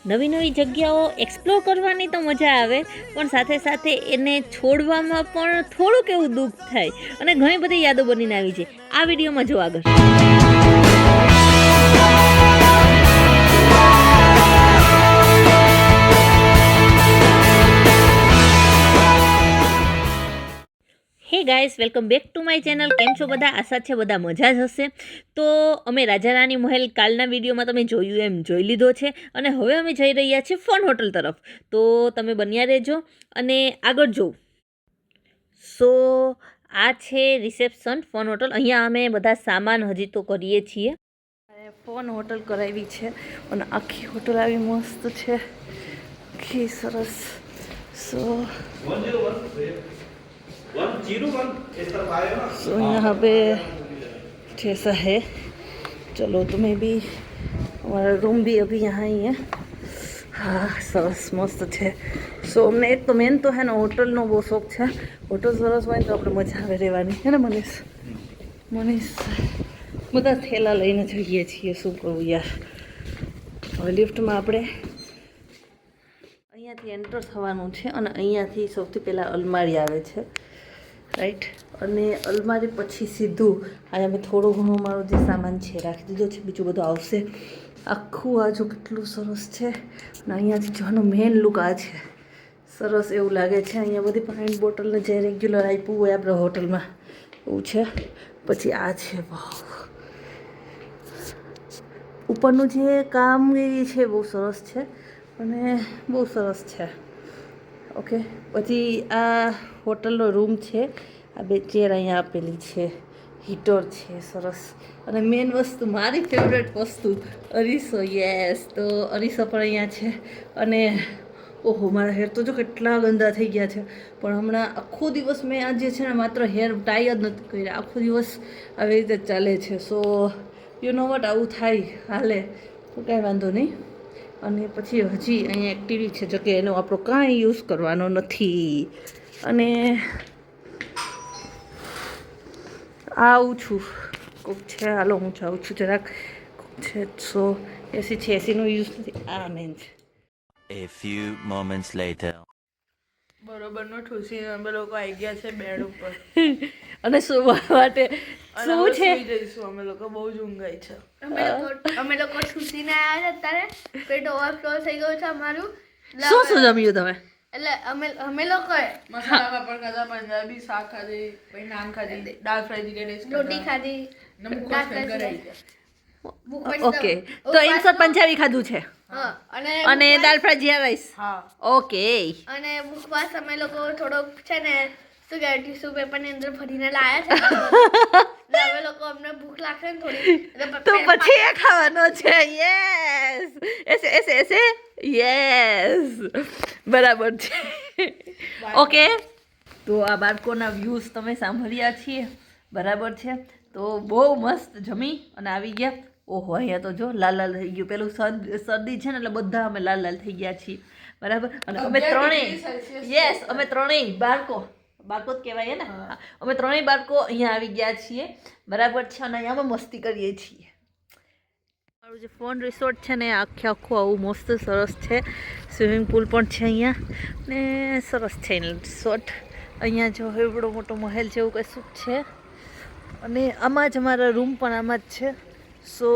નવી નવી જગ્યાઓ એક્સપ્લોર કરવાની તો મજા આવે, પણ સાથે સાથે એને છોડવામાં પણ થોડુંક એવું દુઃખ થાય અને ઘણી બધી યાદો બનીને આવી છે. આ વિડીયોમાં જો આગળ. હે guys, welcome back to my channel. કેમ છો બધા? આશા છે બધા મજા જ હશે. તો અમે રાજા રાની મહેલ કાલના વિડીયોમાં તમે જોયું એમ જોઈ લીધો છે અને હવે અમે જઈ રહ્યા છીએ ફન હોટલ તરફ. તો તમે બન્યા રહેજો અને આગળ જોઉં. સો આ છે રિસેપ્શન ફન હોટલ. અહીંયા અમે બધા સામાન હજી તો કરીએ છીએ. ફન હોટલ કરાવી છે અને આખી હોટલ આવી મસ્ત છે, આખી સરસ. સો सो यहाँ पे जैसा है, चलो तुम्हें भी हमारा रूम भी अभी यहाँ ही है. हाँ સરસ મસ્ત છે. સો અમને એક તો મેન તો હે ને હોટલનો બહુ શોખ છે. હોટલ સરસ હોય તો આપણે મજા આવે રહેવાની, હે ને મનીષ બધા થેલા લઈને જઈએ છીએ, શું કરવું યાર. હવે લિફ્ટમાં આપણે અહીંયાથી એન્ટર થવાનું છે અને અહીંયાથી સૌથી પહેલાં અલમારી આવે છે, રાઈટ. અને અલમારી પછી સીધું અહીંયા મેં થોડું ઘણું મારો જે સામાન છે રાખી દીધો છે, બીજું બધું આવશે. આખું આ જો કેટલું સરસ છે. અને અહીંયાથી જોવાનો મેઇન લુક આ છે, સરસ એવું લાગે છે. અહીંયા બધી પાણી બોટલને જે રેગ્યુલર આપ્યું હોય આપણે હોટલમાં એવું છે. પછી આ છે, વાવ, ઉપરનું જે કામગીરી છે બહુ સરસ છે અને બહુ સરસ છે. ઓકે, પછી આ હોટલનો રૂમ છે. આ બે ચેર અહીંયા આપેલી છે, હીટર છે સરસ. અને મેઇન વસ્તુ, મારી ફેવરેટ વસ્તુ, અરીસો. યસ, તો અરીસો પણ અહીંયા છે. અને ઓહો, મારા હેર તો જો કેટલા ગંદા થઈ ગયા છે. પણ હમણાં આખો દિવસ મેં આજે છે ને માત્ર હેર ટાઈ જ નથી કર્યા, આખો દિવસ આવી રીતે ચાલે છે. સો યુ નો વટ, આવું થાય, હાલે તો કાંઈ વાંધો નહીં. અને પછી હજી અહીંયા એક ટીવી છે, જો કે એનો આપણો કાંઈ યુઝ કરવાનો નથી. અને આવું છું કોક છે, હાલો હું જાઉં છું જરાક, કોક છે. સો એસી છે, એસીનો યુઝ નથી, આ મેન છે. A few moments later. બરોબર નો ઠૂસી અમે લોકો આવી ગયા છે બેડ ઉપર અને સુવા માટે શું છે? સુઈ જઈશું અમે લોકો, બહુ જ ઊંઘ આવી છે. અમે લોકો ઠૂસીને આવ્યા છે અત્યારે, પેટ ઓવરફ્લો થઈ ગયું છે અમારું. શું શું જમ્યું તમે? એટલે અમે લોકોએ મસાલા પાપડ ખાધા, પંજાબી શાક ખાધી, પછી નાન ખાધી, દાળ ફ્રાય જીરા રોટી ખાધી, ઓકે, તો ઇન્સર્ટ પંજાબી ખાધું છે હા, અને દાળ ફ્રાય જીરા રાઈસ. હા. ઓકે. અને મુખવાસ અમે લોકો થોડોક છે ને શું કહેવાય ટીશ્યુ પેપરની અંદર ભરીને લાયા છે. અમે લોકો અમને ભૂખ લાગશે ને થોડી તો પછી એ ખાવાનો છે. યસ, એસે એસે એસે, યસ, બરાબર છે. ઓકે, તો આ બાળકોના વ્યૂઝ તમે સાંભળ્યા છીએ, બરાબર છે. તો બહુ મસ્ત જમી અને આવી ગયા. ઓહો, અહીંયા તો જો લાલ લાલ થઈ ગયું. પેલું શરદી છે ને એટલે બધા અમે લાલ લાલ થઈ ગયા છીએ, બરાબર. અને અમે ત્રણેય, યસ, અમે ત્રણેય બાળકો જ કહેવાય ને. અમે ત્રણેય બાળકો અહીંયા આવી ગયા છીએ, બરાબર છે. અને અહીંયા અમે મસ્તી કરીએ છીએ. મારું જે ફોન રિસોર્ટ છે ને આખે આખું આવું મસ્ત સરસ છે. સ્વિમિંગ પુલ પણ છે અહીંયા ને સરસ છે રિસોર્ટ. અહીંયા જો એવડો મોટો મહેલ જેવું કશું છે. અને આમાં જ અમારા રૂમ પણ આમાં જ છે. સો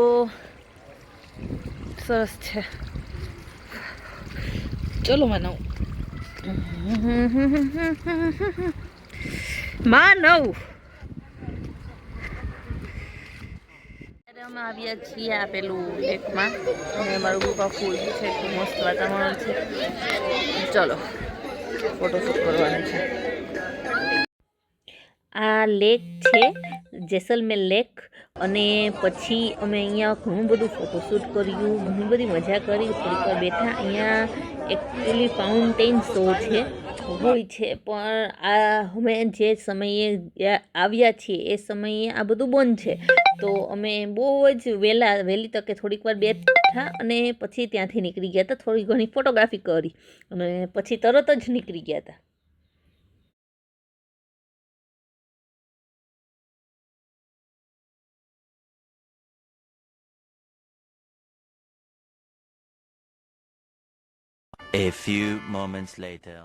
સરસ છે. ચલો માનવ, માનવ. અમે આવ્યા છીએ આ પેલું લેકમાં અને અમારું ગ્રુપ આખું છે, મસ્ત વાતાવરણ છે. ચલો ફોટોશૂટ કરવાનું છે. આ લેક છે, જેસલમેર લેક. અને પછી અમે અહીંયા ઘણું બધું ફોટોશૂટ કર્યું, ઘણી બધી મજા કરી, થોડીક વાર બેઠા. અહીંયા એકચ્યુઅલી ફાઉન્ટેન શો છે હોય છે, પણ આ અમે જે સમયે આવ્યા છીએ એ સમયે આ બધું બંધ છે. તો અમે બહુ જ વહેલી તકે થોડીક વાર બેઠા અને પછી ત્યાંથી નીકળી ગયા હતા. થોડી ઘણી ફોટોગ્રાફી કરી અને પછી તરત જ નીકળી ગયા હતા. A few moments later.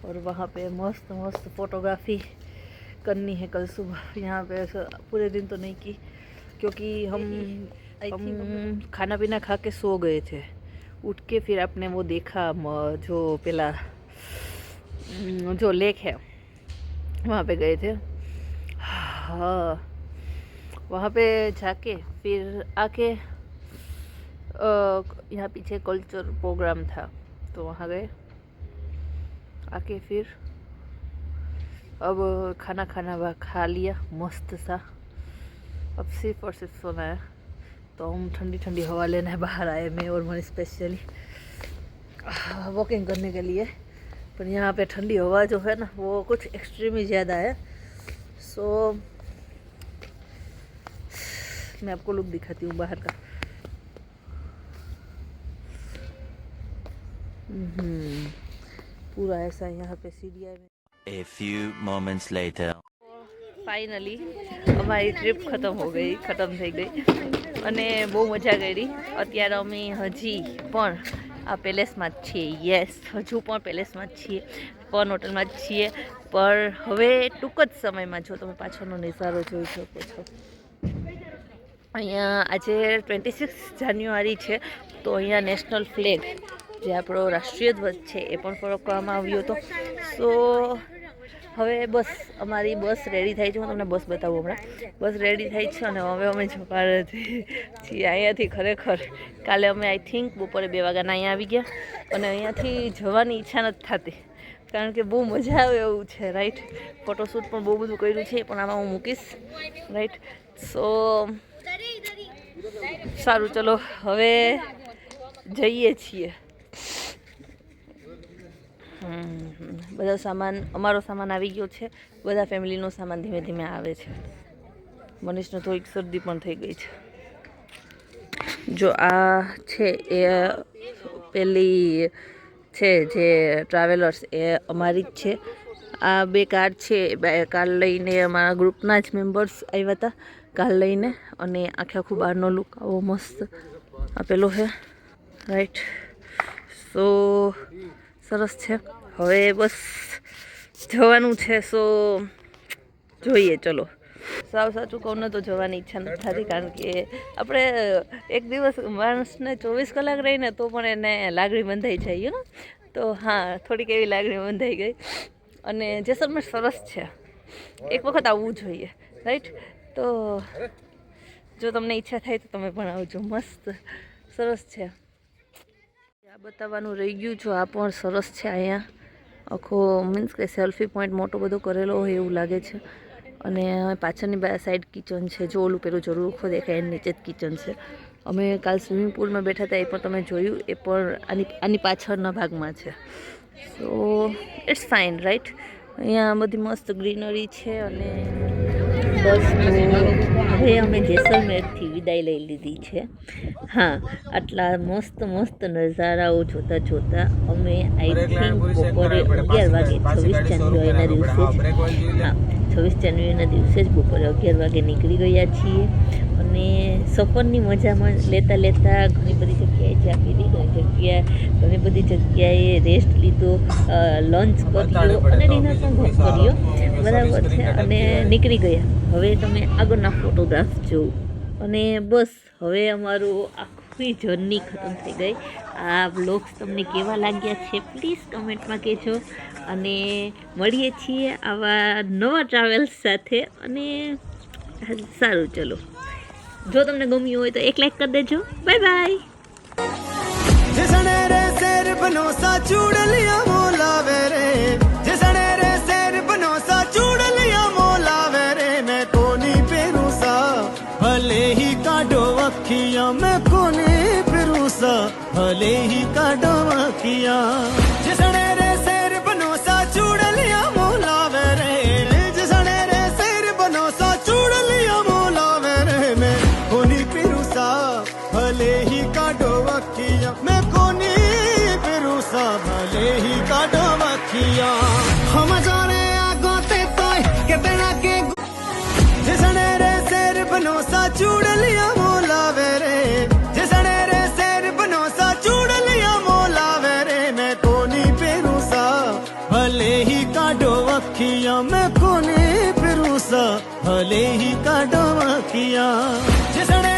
और वहाँ पे मस्त मस्त फोटोग्राफी करनी है कल सुबह। यहाँ पे पूरे दिन तो नहीं की क्योंकि हम खाना पीना खा के सो गए थे। उठ के फिर आपने वो देखा जो पेला जो लेक है वहाँ पे गए थे। हाँ, वहाँ पे जाके फिर आके यहाँ पीछे कल्चर प्रोग्राम था तो वहाँ गए। आके फिर अब खाना खा लिया मस्त सा। अब सिर्फ और सिर्फ सोना है। तो हम ठंडी ठंडी हवा लेने बाहर आए, मैं और मन स्पेशली वॉकिंग करने के लिए। पर यहाँ पे ठंडी हवा जो है ना वो कुछ एक्सट्रीम ही ज़्यादा है। सो मैं आपको लुक दिखाती हूँ बाहर का। पूरा ऐसा यहाँ पे सीढ़िया में। A few moments later. Finally અમારી ટ્રીપ ખતમ થઈ ગઈ અને બહુ મજા કરી। અત્યારે અમે હજી પણ આ પેલેસમાં જ છીએ। યસ, હજુ પણ પેલેસમાં જ છીએ, પન હોટલમાં જ છીએ। પર હવે ટૂંક જ સમયમાં જો તમે પાછળનો નજારો જોઈ શકો છો, અહીંયા આજે 26 જાન્યુઆરી છે તો અહીંયા નેશનલ ફ્લેગ જે આપણો રાષ્ટ્રીય ધ્વજ છે એ પણ ફરકવામાં આવ્યો હતો। સો હવે બસ અમારી બસ રેડી થાય છે। હું તમને બસ બતાવું હમણાં। બસ રેડી થાય છે અને હવે અમે જવા છીએ અહીંયાથી। ખરેખર કાલે અમે આઈ થિંક બપોરે 2 વાગ્યાના અહીંયા આવી ગયા અને અહીંયાથી જવાની ઈચ્છા નથી થતી કારણ કે બહુ મજા આવે એવું છે, રાઈટ। ફોટોશૂટ પણ બહુ બધું કર્યું છે, પણ આમાં હું મૂકીશ, રાઈટ। સો સારું, ચલો હવે જઈએ છીએ। બધા સામાન, અમારો સામાન આવી ગયો છે, બધા ફેમિલીનો સામાન ધીમે ધીમે આવે છે। મનીષને થોડીક શરદી પણ થઈ ગઈ છે। જો આ છે એ પેલી છે જે ટ્રાવેલર્સ એ અમારી જ છે। આ 2 કાર્ડ છે, 2 કાર્ડ લઈને અમારા ગ્રુપના જ મેમ્બર્સ આવ્યા હતા કાર્ડ લઈને, અને આખે આખું બહારનો લુક આવો મસ્ત આપેલો છે, રાઈટ. સો સરસ છે. હવે બસ જવાનું છે, સો જોઈએ. ચલો, સાવ સાચું કહું ને તો જવાની ઈચ્છા નથી થતી, કારણ કે આપણે એક દિવસ માણસને 24 કલાક રહીને તો પણ એને લાગણી બંધાઈ જાય ને. તો હા, થોડીક એવી લાગણી બંધાઈ ગઈ. અને જેસલમેર સરસ છે, એક વખત આવવું જોઈએ, રાઈટ. તો જો તમને ઈચ્છા થાય તો તમે પણ આવજો, મસ્ત સરસ છે. આ બતાવવાનું રહી ગયું, જો આ પણ સરસ છે. અહીંયા આખો મીન્સ કે સેલ્ફી પોઈન્ટ મોટો બધો કરેલો હોય એવું લાગે છે. અને પાછળની સાઈડ કિચન છે, જો ઓલું પેલું જરૂર ખો દેખાય એની નીચે જ કિચન છે. અમે કાલ સ્વિમિંગ પુલમાં બેઠા હતા, એ પણ તમે જોયું, એ પણ આની પાછળના ભાગમાં છે. So it's fine, right. અહીંયા બધી મસ્ત ગ્રીનરી છે. અને બસ હવે અમે જેસલમેરથી વિદાય લઈ લીધી છે. હા, આટલા મસ્ત મસ્ત નજારાઓ જોતા જોતા અમે આઈ થિંક બપોરે 11 વાગે 26 જાન્યુઆરીના દિવસે જ, હા 26 જાન્યુઆરીના દિવસે જ બપોરે 11 વાગે નીકળી ગયા છીએ. અને સફરની મજામાં લેતા લેતા ઘણી બધી જગ્યાએ ચા પીધી, ઘણી બધી જગ્યાએ રેસ્ટ લીધો, લંચ કર્યો અને ડિનર પણ કર્યો, બરાબર છે. અને નીકળી ગયા. હવે તમે આગળના ફોટોગ્રાફ જોઉં. અને બસ હવે અમારું આખી જર્ની ખતમ થઈ ગઈ. આ વ્લોગ્સ તમને કેવા લાગ્યા છે પ્લીઝ કમેન્ટમાં કહેજો. અને મળીએ છીએ આવા નવા ટ્રાવેલ્સ સાથે. અને સારું, ચલો, જો તમને ગમ્યું હોય તો એક લાઈક કરી દેજો. Bye bye. जिसने रे शेर बनो सा चूड़ लिया मोला वेरे, जिसने रे शेर बनो सा चूड़ लिया मोला वेरे, मैं कोनी पेरू सा भले ही काटो अखियां, मैं कोनी पेरू सा भले ही काटो अखियां. जिसने रे शेर बनो सा चूड़ लिया मोला वेरे, जिसने रे शेर बनो सा चूड़ लिया मोला वेरे, मैं कोनी पेरू सा भले ही काटो अखियां, मैं भले ही काटो मक्खियां. हम जाने आगों ते तोय के तेरा के, जिसने रे शेर बनो सा चूड़ लिया मोला वेरे, जिसने रे शेर बनो सा चूड़ लिया मोला वेरे, मैं कोनी पेरू सा भले ही काटो मक्खियां, मैं कोनी पेरू सा भले ही काटो मक्खियां. जिसने